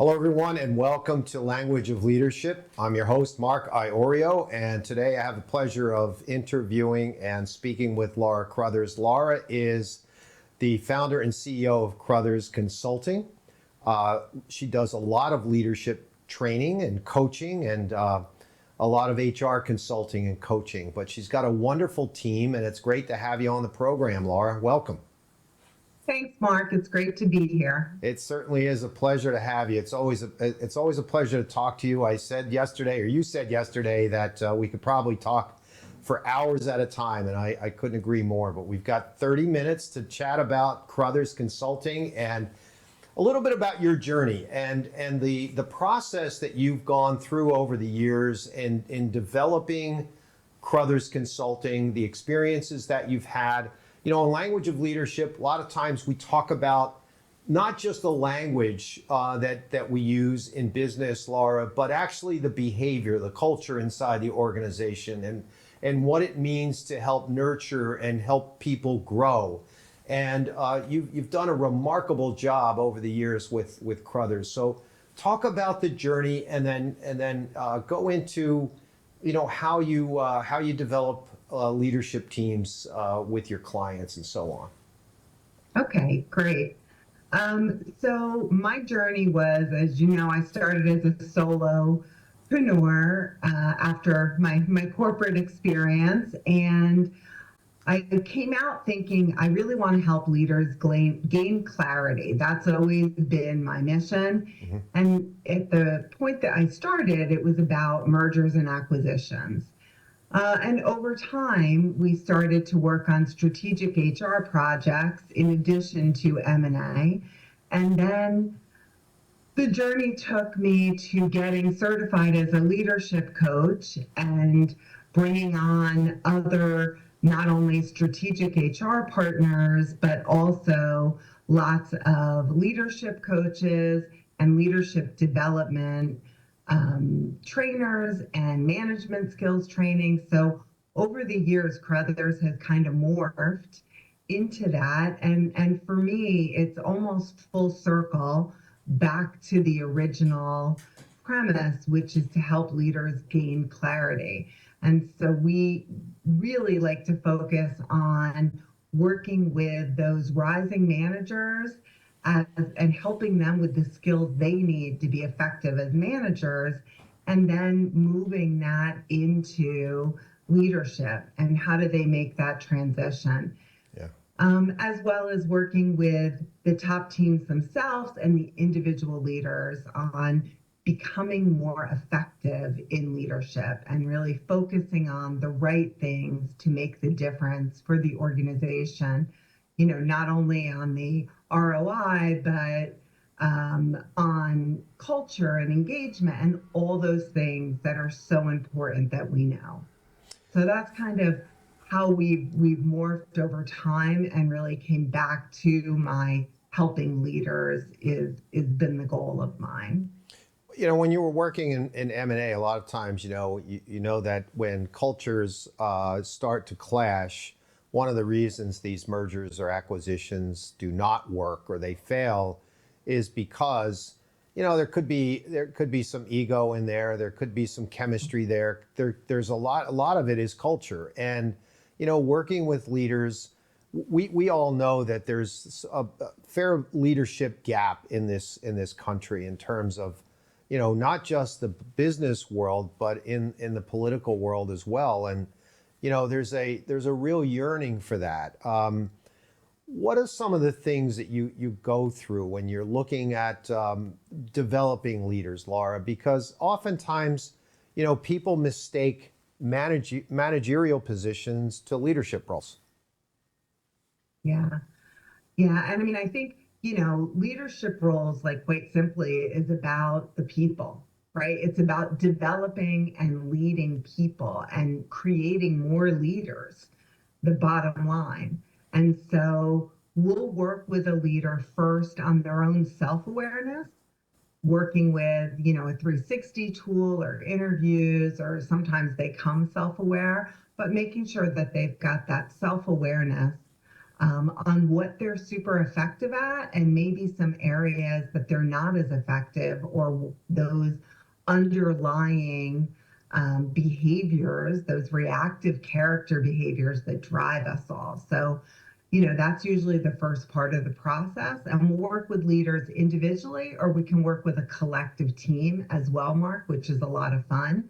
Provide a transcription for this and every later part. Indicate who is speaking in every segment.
Speaker 1: Hello, everyone, and welcome to Language of Leadership. I'm your host, Mark Iorio, and today I have the pleasure of interviewing and speaking with Laura Crothers. Laura is the founder and CEO of Crothers Consulting. She does a lot of leadership training and coaching and a lot of HR consulting and coaching, but she's got a wonderful team, and it's great to have you on the program, Laura. Welcome.
Speaker 2: Thanks, Mark. It's great to be here.
Speaker 1: It certainly is a pleasure to have you. It's always a pleasure to talk to you. I said yesterday, or you said yesterday, that we could probably talk for hours at a time, and I couldn't agree more. But we've got 30 minutes to chat about Crothers Consulting and a little bit about your journey and the process that you've gone through over the years in developing Crothers Consulting, the experiences that you've had. You know, in Language of Leadership, a lot of times we talk about not just the language that we use in business, Laura, but actually the behavior, the culture inside the organization, and what it means to help nurture and help people grow. And you've done a remarkable job over the years with Crothers. So talk about the journey, and then go into how you develop leadership teams with your clients and so on.
Speaker 2: Okay, great. So my journey was, as you know, I started as a solopreneur after my corporate experience, and I came out thinking I really want to help leaders gain clarity. That's always been my mission. Mm-hmm. And at the point that I started, it was about mergers and acquisitions. And over time, we started to work on strategic HR projects in addition to M&A. And then the journey took me to getting certified as a leadership coach and bringing on other, not only strategic HR partners, but also lots of leadership coaches and leadership development trainers and management skills training. So over the years, Crothers has kind of morphed into that. And for me, it's almost full circle back to the original premise, which is to help leaders gain clarity. And so we really like to focus on working with those rising managers and helping them with the skills they need to be effective as managers, and then moving that into leadership and how do they make that transition. Yeah. As well as working with the top teams themselves and the individual leaders on becoming more effective in leadership and really focusing on the right things to make the difference for the organization, not only on the ROI, but on culture and engagement and all those things that are so important that we know. So that's kind of how we've morphed over time and really came back to my helping leaders is been the goal of mine.
Speaker 1: When you were working in M&A, a lot of times, you know that when cultures start to clash, one of the reasons these mergers or acquisitions do not work or they fail is because, there could be some ego in there. There could be some chemistry there. There's a lot of it is culture. And, working with leaders, we all know that there's a fair leadership gap in this country in terms of, not just the business world, but in the political world as well. And there's a real yearning for that. What are some of the things that you go through when you're looking at developing leaders, Laura? Because oftentimes, people mistake managerial positions to leadership roles.
Speaker 2: Yeah. And I mean, I think, leadership roles, like quite simply, is about the people. Right? It's about developing and leading people and creating more leaders, the bottom line. And so we'll work with a leader first on their own self-awareness, working with, a 360 tool or interviews, or sometimes they come self-aware, but making sure that they've got that self-awareness on what they're super effective at and maybe some areas that they're not as effective, or those underlying behaviors, those reactive character behaviors that drive us all. So, that's usually the first part of the process. And we'll work with leaders individually, or we can work with a collective team as well, Mark, which is a lot of fun,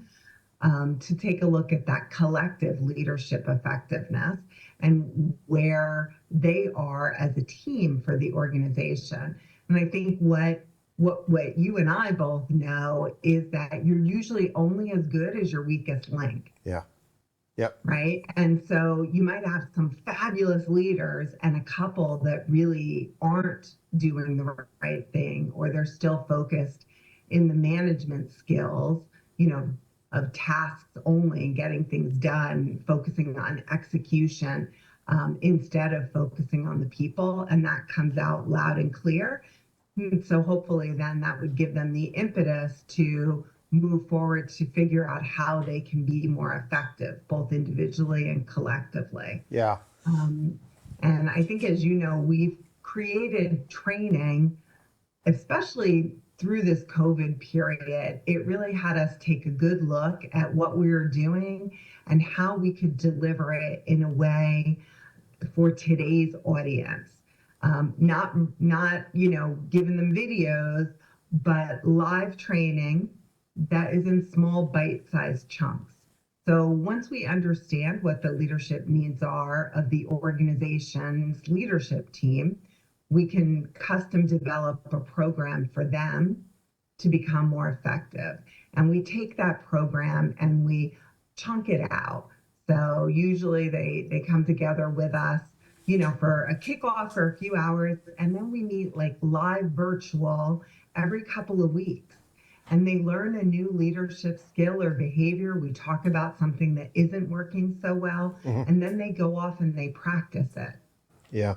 Speaker 2: to take a look at that collective leadership effectiveness and where they are as a team for the organization. And I think what you and I both know is that you're usually only as good as your weakest link.
Speaker 1: Yeah. Yep.
Speaker 2: Right. And so you might have some fabulous leaders and a couple that really aren't doing the right thing, or they're still focused in the management skills, of tasks only and getting things done, focusing on execution, instead of focusing on the people. And that comes out loud and clear. And so hopefully then that would give them the impetus to move forward to figure out how they can be more effective, both individually and collectively.
Speaker 1: Yeah.
Speaker 2: And I think, as you know, we've created training, especially through this COVID period. It really had us take a good look at what we were doing and how we could deliver it in a way for today's audience. Not giving them videos, but live training that is in small bite-sized chunks. So once we understand what the leadership needs are of the organization's leadership team, we can custom develop a program for them to become more effective. And we take that program and we chunk it out. So usually they come together with us, for a kickoff for a few hours, and then we meet like live virtual every couple of weeks. And they learn a new leadership skill or behavior. We talk about something that isn't working so well, and then they go off and they practice it.
Speaker 1: Yeah.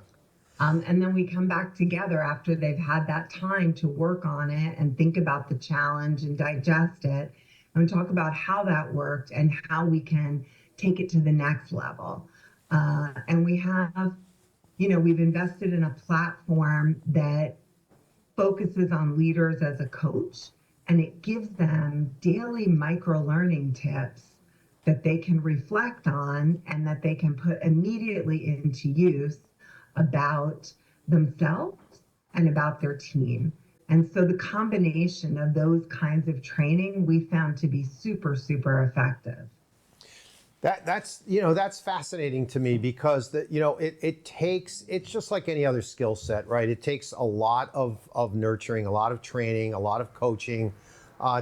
Speaker 2: And then we come back together after they've had that time to work on it and think about the challenge and digest it, and we talk about how that worked and how we can take it to the next level. And we have, we've invested in a platform that focuses on leaders as a coach, and it gives them daily micro learning tips that they can reflect on and that they can put immediately into use about themselves and about their team. And so the combination of those kinds of training we found to be super, super effective.
Speaker 1: That's fascinating to me, because it's just like any other skill set, right? It takes a lot of nurturing, a lot of training, a lot of coaching,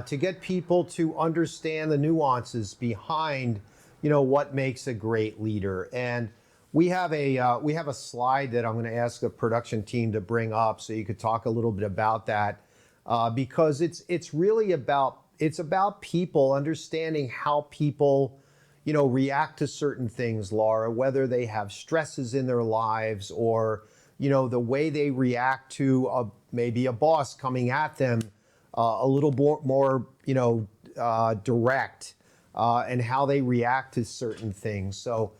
Speaker 1: to get people to understand the nuances behind, what makes a great leader. And we have a slide that I'm going to ask the production team to bring up, so you could talk a little bit about that, because it's really about people understanding how people react to certain things, Laura, whether they have stresses in their lives, or, the way they react to maybe a boss coming at them a little more direct, and how they react to certain things. So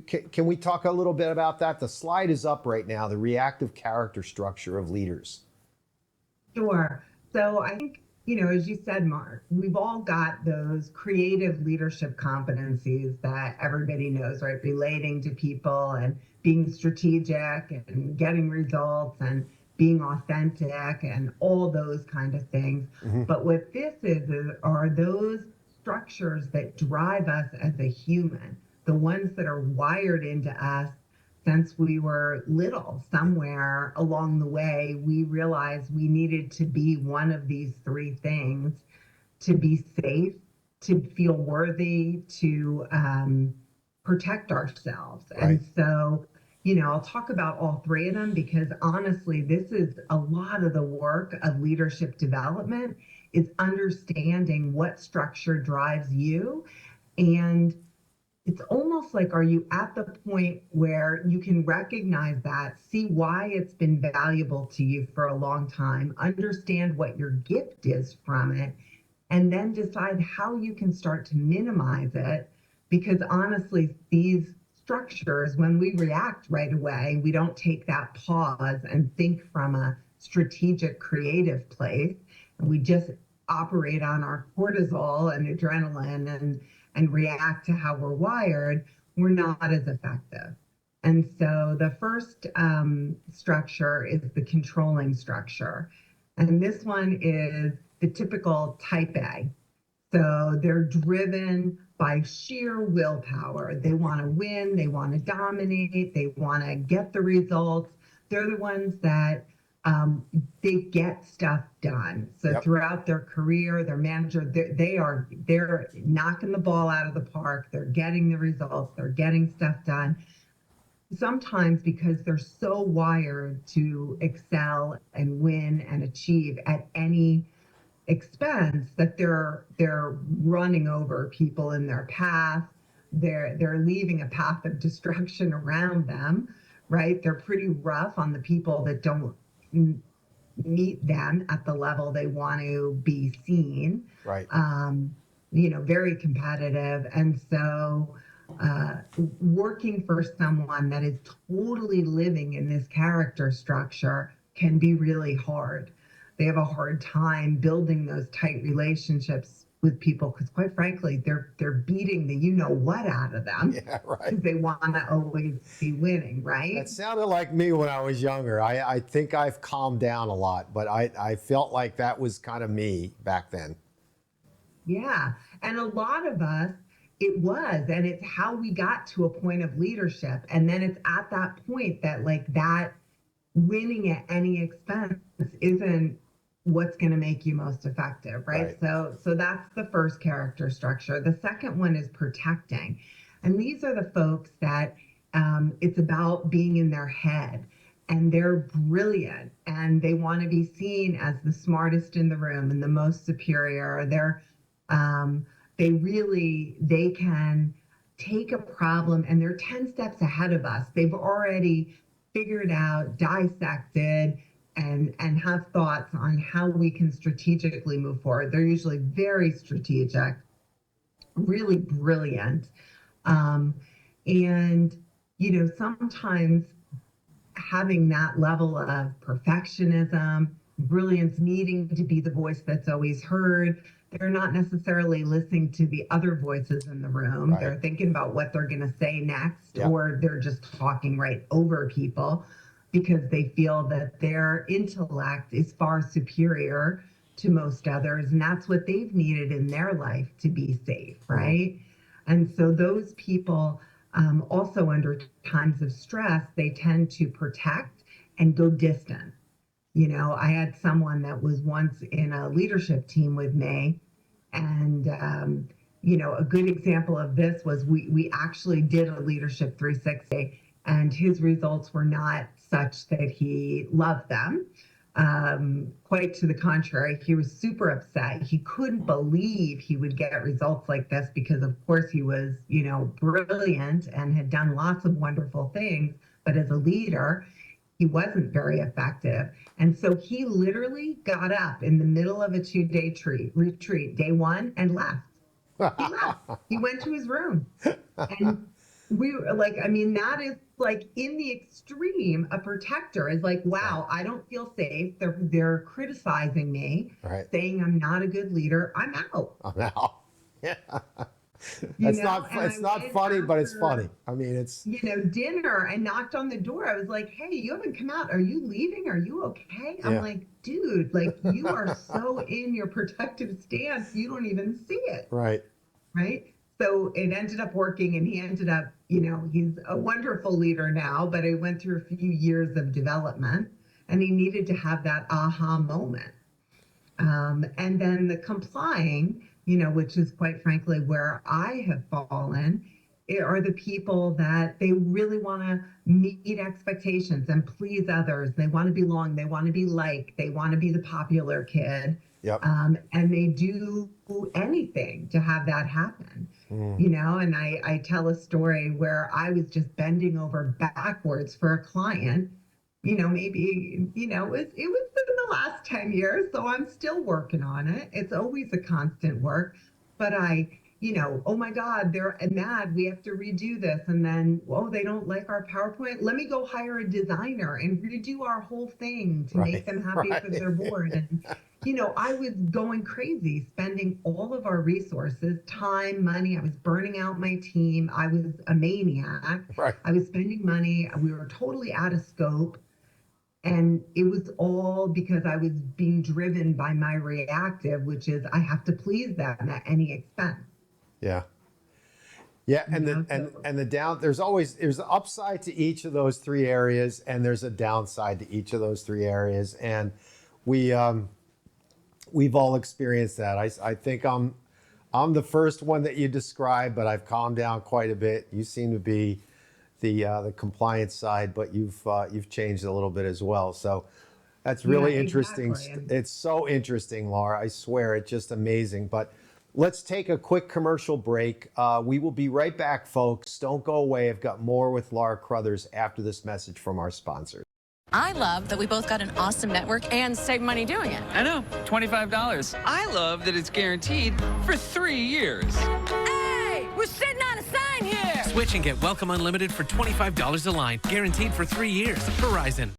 Speaker 1: can we talk a little bit about that? The slide is up right now, the reactive character structure of leaders.
Speaker 2: Sure. So I think, as you said, Mark, we've all got those creative leadership competencies that everybody knows, right? Relating to people and being strategic and getting results and being authentic and all those kind of things. But what this are those structures that drive us as a human, the ones that are wired into us since we were little. Somewhere along the way, we realized we needed to be one of these three things to be safe, to feel worthy, to protect ourselves. Right. And so, I'll talk about all three of them, because honestly, this is a lot of the work of leadership development, is understanding what structure drives you. And it's almost like, are you at the point where you can recognize that, see why it's been valuable to you for a long time, understand what your gift is from it, and then decide how you can start to minimize it? Because honestly, these structures, when we react right away, we don't take that pause and think from a strategic, creative place, and we just operate on our cortisol and adrenaline and react to how we're wired, we're not as effective. And so the first structure is the controlling structure. And this one is the typical type A. So they're driven by sheer willpower. They want to win, they want to dominate, they want to get the results. They're the ones that they get stuff done. So
Speaker 1: Yep.
Speaker 2: throughout their career, their manager, they're knocking the ball out of the park. They're getting the results. They're getting stuff done. Sometimes because they're so wired to excel and win and achieve at any expense that they're running over people in their path. They're leaving a path of destruction around them, right? They're pretty rough on the people that don't meet them at the level they want to be seen.
Speaker 1: Right.
Speaker 2: Very competitive. And so working for someone that is totally living in this character structure can be really hard. They have a hard time building those tight relationships with people because, quite frankly, they're beating the what out of them.
Speaker 1: Yeah, right.
Speaker 2: Because they want to always be winning, right?
Speaker 1: That sounded like me when I was younger. I think I've calmed down a lot, but I felt like that was kind of me back then.
Speaker 2: Yeah. And a lot of us, it was, and it's how we got to a point of leadership. And then it's at that point that that winning at any expense isn't what's going to make you most effective, right? So that's the first character structure. The second one is protecting. And these are the folks that it's about being in their head, and they're brilliant and they want to be seen as the smartest in the room and the most superior. They can take a problem and they're 10 steps ahead of us. They've already figured out, dissected, and have thoughts on how we can strategically move forward. They're usually very strategic, really brilliant. Sometimes having that level of perfectionism, brilliance, needing to be the voice that's always heard, they're not necessarily listening to the other voices in the room.
Speaker 1: Right.
Speaker 2: They're thinking about what they're going to say next,
Speaker 1: Yep.
Speaker 2: or they're just talking right over people because they feel that their intellect is far superior to most others. And that's what they've needed in their life to be safe, right? And so those people, also under times of stress, they tend to protect and go distant. I had someone that was once in a leadership team with me, and a good example of this was we actually did a leadership 360, and his results were not such that he loved them. Quite to the contrary, he was super upset. He couldn't believe he would get results like this because, of course, he was, brilliant and had done lots of wonderful things. But as a leader, he wasn't very effective. And so he literally got up in the middle of a 2-day retreat, day one, and left. He left. He went to his room. And we were that is in the extreme. A protector is wow, I don't feel safe. They're criticizing me,
Speaker 1: right,
Speaker 2: saying I'm not a good leader. I'm out.
Speaker 1: I'm out. Yeah. It's not funny, but it's funny. I mean, it's
Speaker 2: dinner, and knocked on the door. I was like, hey, you haven't come out. Are you leaving? Are you okay?
Speaker 1: Yeah.
Speaker 2: I'm like, dude, you are so in your protective stance, you don't even see it.
Speaker 1: Right.
Speaker 2: So it ended up working, and he ended up, he's a wonderful leader now, but it went through a few years of development, and he needed to have that aha moment. And then the complying, which is quite frankly where I have fallen, are the people that they really want to meet expectations and please others. They want to belong. They want to be liked. They want to be the popular kid.
Speaker 1: Yep.
Speaker 2: And they do anything to have that happen. And I tell a story where I was just bending over backwards for a client. Maybe, it was in the last 10 years, so I'm still working on it. It's always a constant work. But I oh my God, they're mad. We have to redo this. And then, oh, they don't like our PowerPoint. Let me go hire a designer and redo our whole thing to make them happy because they're bored. And, I was going crazy, spending all of our resources, time, money. I was burning out my team. I was a maniac.
Speaker 1: Right.
Speaker 2: I was spending money. We were totally out of scope. And it was all because I was being driven by my reactive, which is I have to please them at any expense.
Speaker 1: Yeah. Yeah, and there's an upside to each of those three areas, and there's a downside to each of those three areas, and we've all experienced that. I think I'm the first one that you described, but I've calmed down quite a bit. You seem to be the compliance side, but you've changed a little bit as well. So that's really interesting.
Speaker 2: Exactly.
Speaker 1: It's so interesting, Laura. I swear, it's just amazing. But let's take a quick commercial break. We will be right back, folks. Don't go away. I've got more with Laura Crothers after this message from our sponsors.
Speaker 3: I love that we both got an awesome network and save money doing it.
Speaker 4: I know, $25. I love that it's guaranteed for 3 years.
Speaker 3: Hey, we're sitting on a sign here.
Speaker 5: Switch and get Welcome Unlimited for $25 a line, guaranteed for 3 years. Verizon.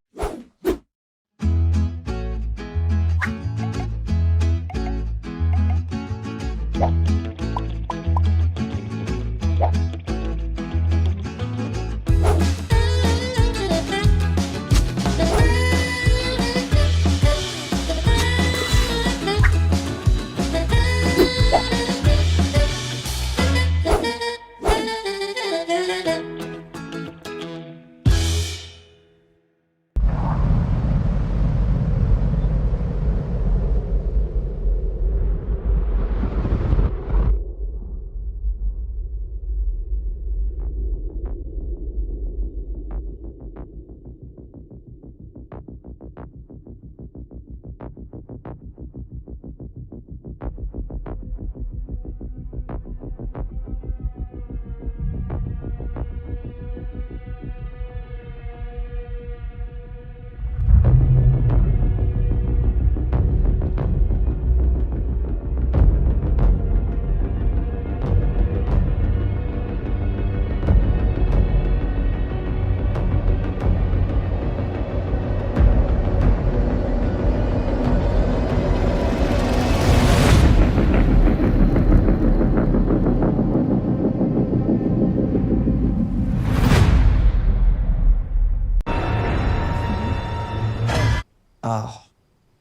Speaker 6: Oh,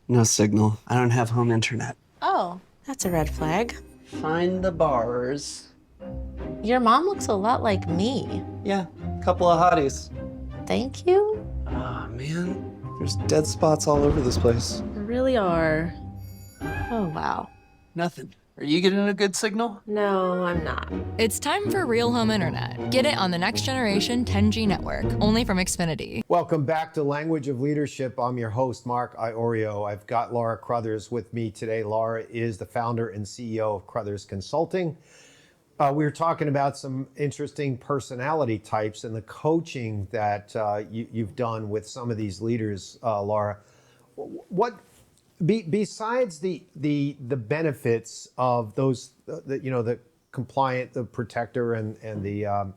Speaker 6: no signal. I don't have home internet.
Speaker 7: Oh, that's a red flag.
Speaker 6: Find the bars.
Speaker 7: Your mom looks a lot like me.
Speaker 6: Yeah, couple of hotties.
Speaker 7: Thank you?
Speaker 6: Ah, man. There's dead spots all over this place.
Speaker 7: There really are. Oh, wow.
Speaker 6: Nothing. Are you getting a good signal?
Speaker 7: No, I'm not.
Speaker 3: It's time for real home internet. Get it on the next generation 10G network, only from Xfinity.
Speaker 1: Welcome back to Language of Leadership. I'm your host, Mark Iorio. I've got Laura Crothers with me today. Laura is the founder and CEO of Crothers Consulting. We were talking about some interesting personality types and the coaching that you've done with some of these leaders, Laura. What besides the benefits of those, the compliant, the protector, and the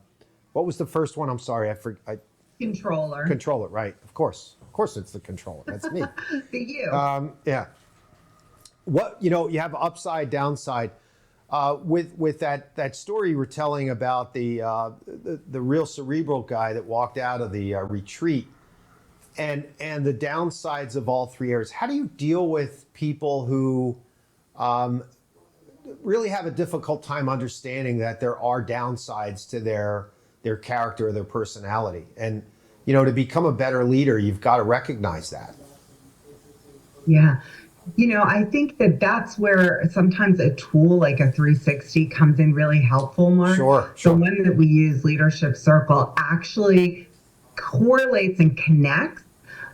Speaker 1: what was the first one? I'm sorry, I forgot.
Speaker 2: Controller.
Speaker 1: Controller, right? Of course, it's the controller. That's me.
Speaker 2: The you.
Speaker 1: Yeah. What you have upside, downside. With that story you were telling about the real cerebral guy that walked out of the retreat, and the downsides of all three areas. How do you deal with people who really have a difficult time understanding that there are downsides to their character or their personality? And to become a better leader, you've got to recognize that.
Speaker 2: Yeah. I think that's where sometimes a tool like a 360 comes in really helpful, Mark.
Speaker 1: Sure.
Speaker 2: The one that we use, Leadership Circle, actually correlates and connects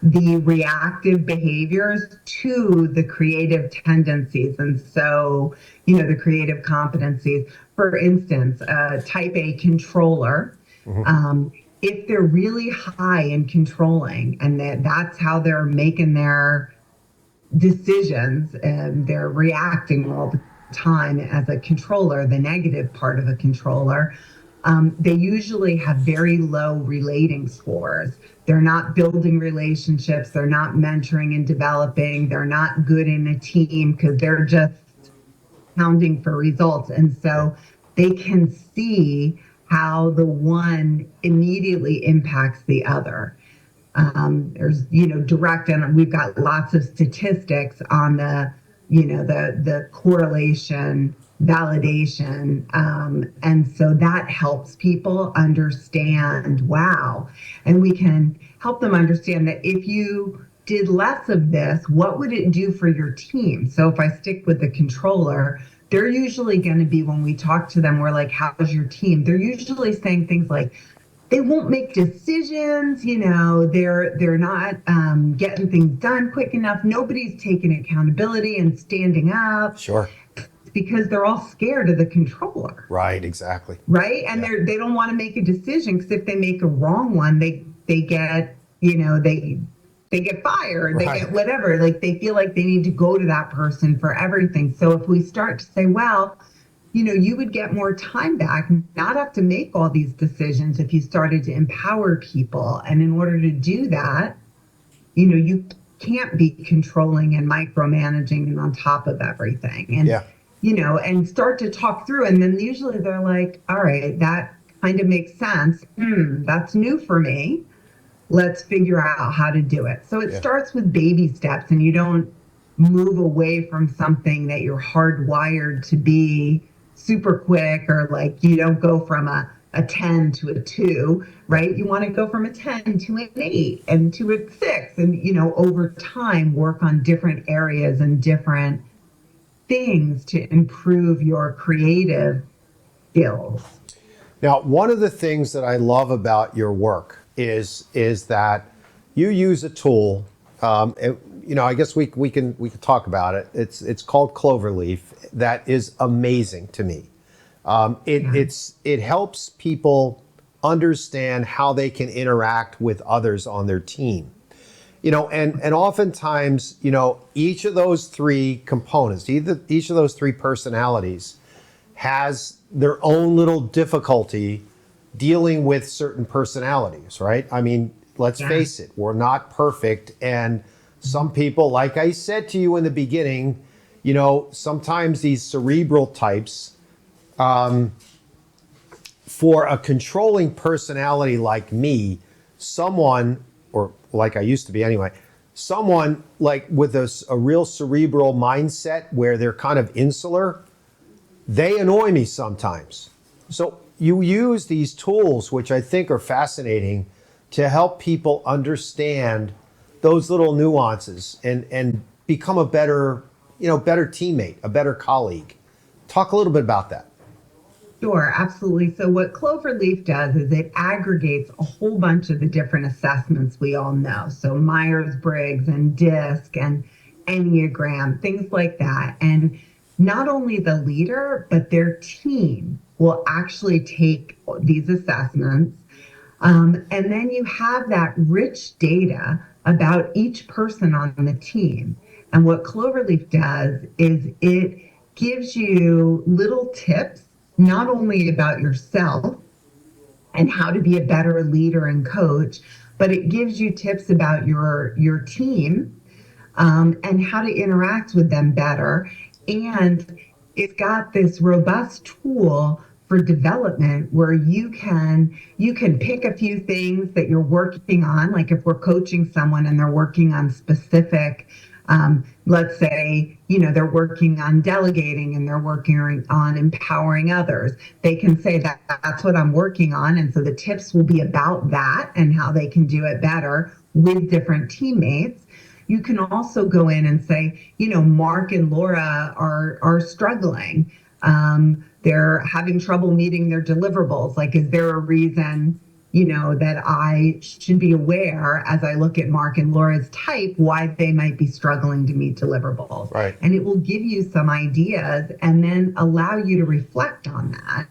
Speaker 2: the reactive behaviors to the creative tendencies. And so, the creative competencies. For instance, type A controller, if they're really high in controlling and that's how they're making their decisions and they're reacting all the time as a controller, the negative part of a controller, they usually have very low relating scores. They're not building relationships. They're not mentoring and developing. They're not good in a team because they're just pounding for results. And so they can see how the one immediately impacts the other. There's, direct, and we've got lots of statistics on the correlation, validation. And so that helps people understand, wow. And we can help them understand that if you did less of this, what would it do for your team? So if I stick with the controller, they're usually going to be, when we talk to them, we're like, how's your team? They're usually saying things like, they won't make decisions, they're not getting things done quick enough. Nobody's taking accountability and standing up.
Speaker 1: Sure.
Speaker 2: Because they're all scared of the controller.
Speaker 1: Right, exactly.
Speaker 2: Right? And they don't want to make a decision, because if they make a wrong one, they get, they get fired, they get whatever. Like, they feel like they need to go to that person for everything. So if we start to say, well, you would get more time back, not have to make all these decisions if you started to empower people. And in order to do that, you can't be controlling and micromanaging and on top of everything. And, and start to talk through. And then usually they're like, all right, that kind of makes sense. That's new for me. Let's figure out how to do it. So it starts with baby steps, and you don't move away from something that you're hardwired to be super quick, or like you don't go from a 10 to a 2, right? You want to go from a 10 to an 8 and to a 6, and over time work on different areas and different things to improve your creative skills.
Speaker 1: Now, one of the things that I love about your work is that you use a tool. I guess we can talk about it. It's called Cloverleaf. That is amazing to me. It helps people understand how they can interact with others on their team. And oftentimes, each of those three components, each of those three personalities has their own little difficulty dealing with certain personalities, right? I mean, let's face it, we're not perfect. And some people, like I said to you in the beginning, sometimes these cerebral types, for a controlling personality like me, someone, or like I used to be anyway, someone like with a real cerebral mindset where they're kind of insular, they annoy me sometimes. So you use these tools, which I think are fascinating, to help people understand those little nuances and become a better teammate, a better colleague. Talk a little bit about that.
Speaker 2: Sure, absolutely. So what Cloverleaf does is it aggregates a whole bunch of the different assessments we all know. So Myers-Briggs and DISC and Enneagram, things like that. And not only the leader, but their team will actually take these assessments. And then you have that rich data about each person on the team. And what Cloverleaf does is it gives you little tips, not only about yourself and how to be a better leader and coach, but it gives you tips about your team and how to interact with them better. And it's got this robust tool for development where you can pick a few things that you're working on. Like if we're coaching someone and they're working on specific, let's say, they're working on delegating and they're working on empowering others. They can say that's what I'm working on. And so the tips will be about that and how they can do it better with different teammates. You can also go in and say, Mark and Laura are struggling. They're having trouble meeting their deliverables. Like, is there a reason, that I should be aware as I look at Mark and Laura's type, why they might be struggling to meet deliverables?
Speaker 1: Right.
Speaker 2: And it will give you some ideas and then allow you to reflect on that.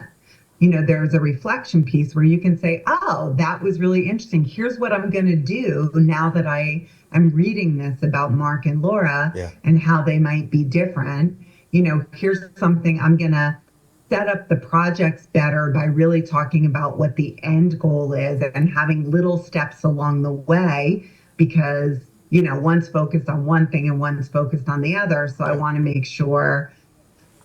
Speaker 2: There's a reflection piece where you can say, oh, that was really interesting. Here's what I'm going to do now that I am reading this about Mark and Laura and how they might be different. here's something I'm going to set up the projects better by really talking about what the end goal is and having little steps along the way, because, one's focused on one thing and one's focused on the other. So I want to make sure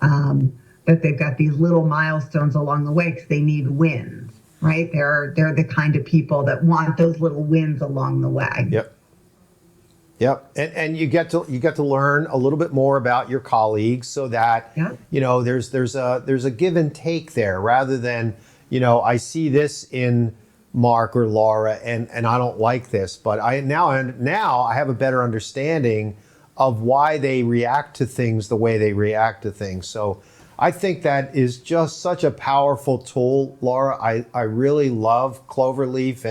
Speaker 2: that they've got these little milestones along the way, because they need wins, right? They're the kind of people that want those little wins along the way.
Speaker 1: Yep, and you get to learn a little bit more about your colleagues, so that there's a give and take there, rather than I see this in Mark or Laura and I don't like this, but now I have a better understanding of why they react to things the way they react to things. So I think that is just such a powerful tool, Laura. I really love Cloverleaf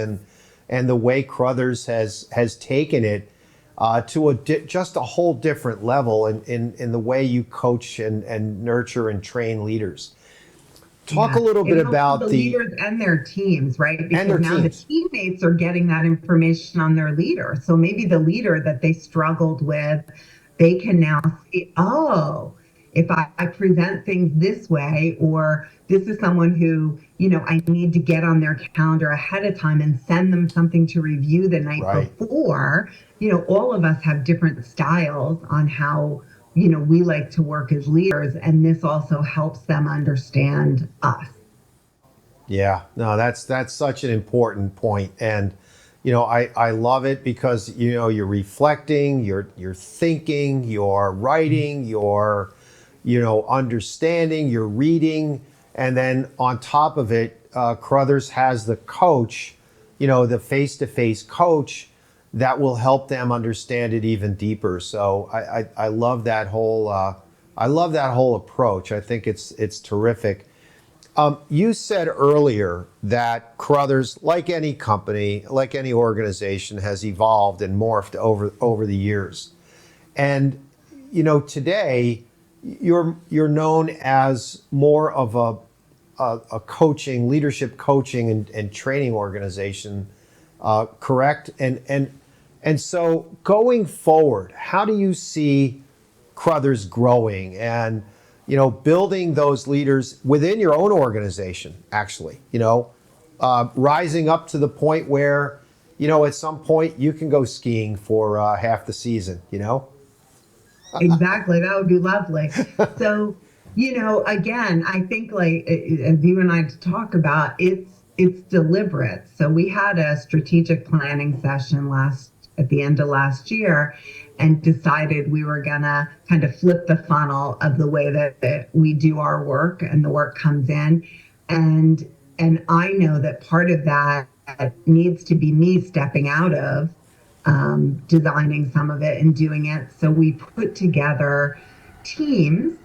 Speaker 1: and the way Crothers has taken it to just a whole different level in the way you coach and nurture and train leaders. Talk a little bit about
Speaker 2: the leaders and their teams, right? Because now
Speaker 1: teams.
Speaker 2: the teammates are getting that information on their leader. So maybe the leader that they struggled with, they can now see, oh, if I present things this way, or this is someone who, I need to get on their calendar ahead of time and send them something to review the night before. All of us have different styles on how, we like to work as leaders, and this also helps them understand us.
Speaker 1: Yeah, no, that's such an important point. And, I love it because, you're reflecting, you're thinking, you're writing, you're, understanding, you're reading. And then on top of it, Crothers has the coach, the face-to-face coach that will help them understand it even deeper. So I love that whole approach. I think it's terrific. You said earlier that Crothers, like any company, like any organization, has evolved and morphed over the years. And today you're known as more of a coaching, leadership coaching and training organization, correct? And so going forward, how do you see Crothers growing and building those leaders within your own organization, actually, rising up to the point where, at some point you can go skiing for half the season,
Speaker 2: Exactly. That would be lovely. So, again, I think as you and I talk about, it's deliberate. So we had a strategic planning session at the end of last year, and decided we were gonna kind of flip the funnel of the way that we do our work and the work comes in. And I know that part of that needs to be me stepping out of designing some of it and doing it. So we put together teams,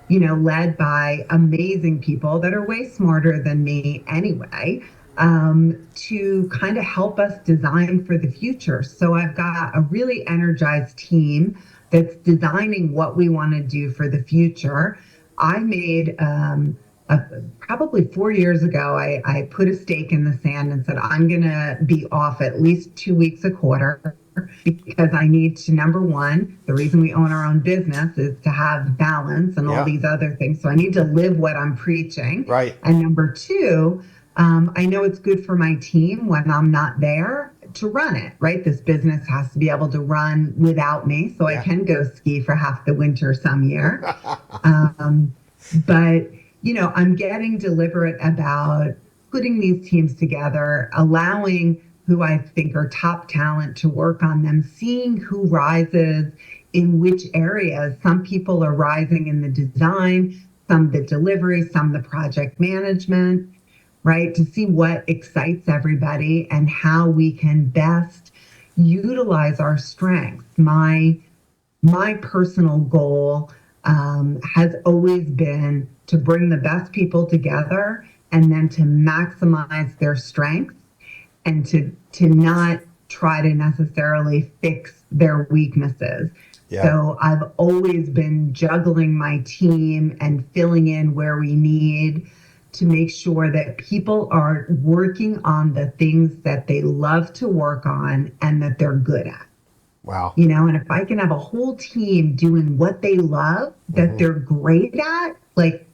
Speaker 2: led by amazing people that are way smarter than me anyway, to kind of help us design for the future. So I've got a really energized team that's designing what we want to do for the future. I made probably 4 years ago, I put a stake in the sand and said, I'm going to be off at least 2 weeks a quarter, because I need to, number one, the reason we own our own business is to have balance and all these other things. So I need to live what I'm preaching.
Speaker 1: Right.
Speaker 2: And number two, I know it's good for my team when I'm not there to run it, right? This business has to be able to run without me, so I can go ski for half the winter some year. But, I'm getting deliberate about putting these teams together, allowing who I think are top talent to work on them, seeing who rises in which areas. Some people are rising in the design, some the delivery, some the project management, right? To see what excites everybody and how we can best utilize our strengths. My personal goal has always been to bring the best people together and then to maximize their strengths, and to not try to necessarily fix their weaknesses.
Speaker 1: Yeah.
Speaker 2: So I've always been juggling my team and filling in where we need to make sure that people are working on the things that they love to work on and that they're good at.
Speaker 1: Wow.
Speaker 2: And if I can have a whole team doing what they love, that they're great at, like,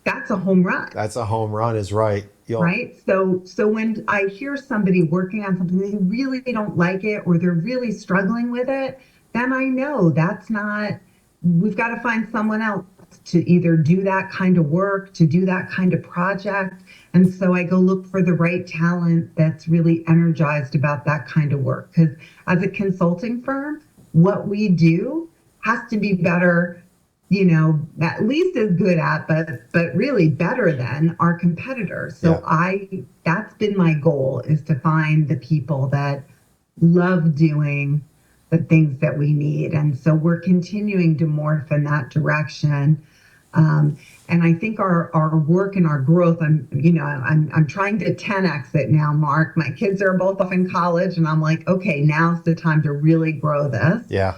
Speaker 2: that's a home run.
Speaker 1: That's a home run, is right.
Speaker 2: Right. So when I hear somebody working on something, they really don't like it, or they're really struggling with it, then I know that's not, we've got to find someone else to either do that kind of work, to do that kind of project. And so I go look for the right talent that's really energized about that kind of work. Because as a consulting firm, what we do has to be better, at least as good at, but really better than our competitors. So that's been my goal, is to find the people that love doing the things that we need. And so we're continuing to morph in that direction. And I think our work and our growth, I'm trying to 10x it now, Mark. My kids are both off in college, and I'm like, okay, now's the time to really grow this.
Speaker 1: Yeah.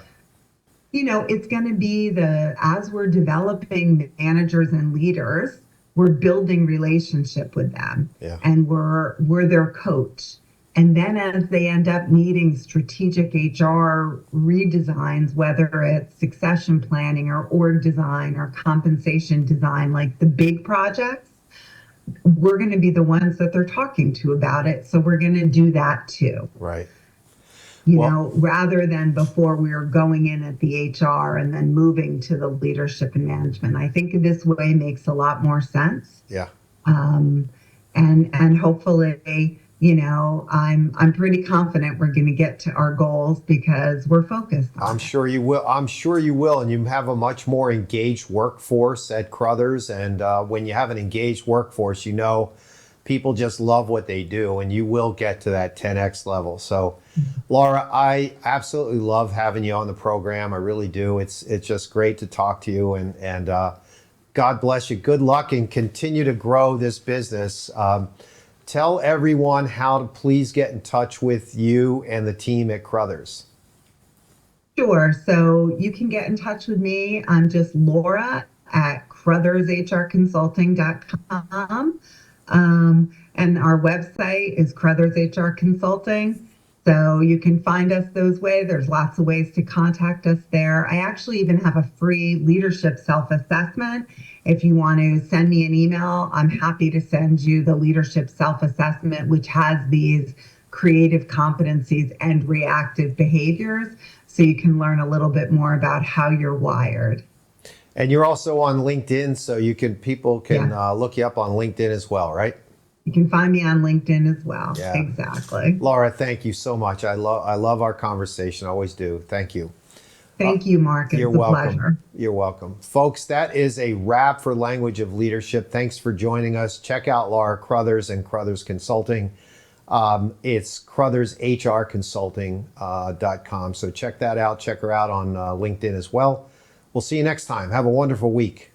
Speaker 2: It's going to be as we're developing managers and leaders, we're building relationship with them, and we're their coach. And then as they end up needing strategic HR redesigns, whether it's succession planning or org design or compensation design, like the big projects, we're going to be the ones that they're talking to about it. So we're going to do that too.
Speaker 1: Right.
Speaker 2: Rather than before we were going in at the HR and then moving to the leadership and management. I think this way makes a lot more sense.
Speaker 1: Yeah.
Speaker 2: And hopefully, I'm pretty confident we're going to get to our goals because we're focused on
Speaker 1: I'm sure you will. I'm sure you will. And you have a much more engaged workforce at Crothers. And when you have an engaged workforce, people just love what they do, and you will get to that 10x level. So, Laura, I absolutely love having you on the program. I really do. It's just great to talk to you, and God bless you. Good luck, and continue to grow this business. Tell everyone how to please get in touch with you and the team at Crothers.
Speaker 2: Sure. So you can get in touch with me. I'm just Laura at crothershrconsulting.com. And our website is Crothers HR Consulting. So you can find us those ways. There's lots of ways to contact us there. I actually even have a free leadership self-assessment. If you want to send me an email, I'm happy to send you the leadership self-assessment, which has these creative competencies and reactive behaviors. So you can learn a little bit more about how you're wired.
Speaker 1: And you're also on LinkedIn, so people can look you up on LinkedIn as well, right?
Speaker 2: You can find me on LinkedIn as well.
Speaker 1: Yeah.
Speaker 2: Exactly.
Speaker 1: Laura, thank you so much. I love our conversation. I always do. Thank you.
Speaker 2: Thank you, Mark. It's
Speaker 1: You're
Speaker 2: a
Speaker 1: welcome.
Speaker 2: pleasure.
Speaker 1: You're welcome. Folks, that is a wrap for Language of Leadership. Thanks for joining us. Check out Laura Crothers and Crothers Consulting. It's crothershrconsulting.com. So check that out. Check her out on LinkedIn as well. We'll see you next time. Have a wonderful week.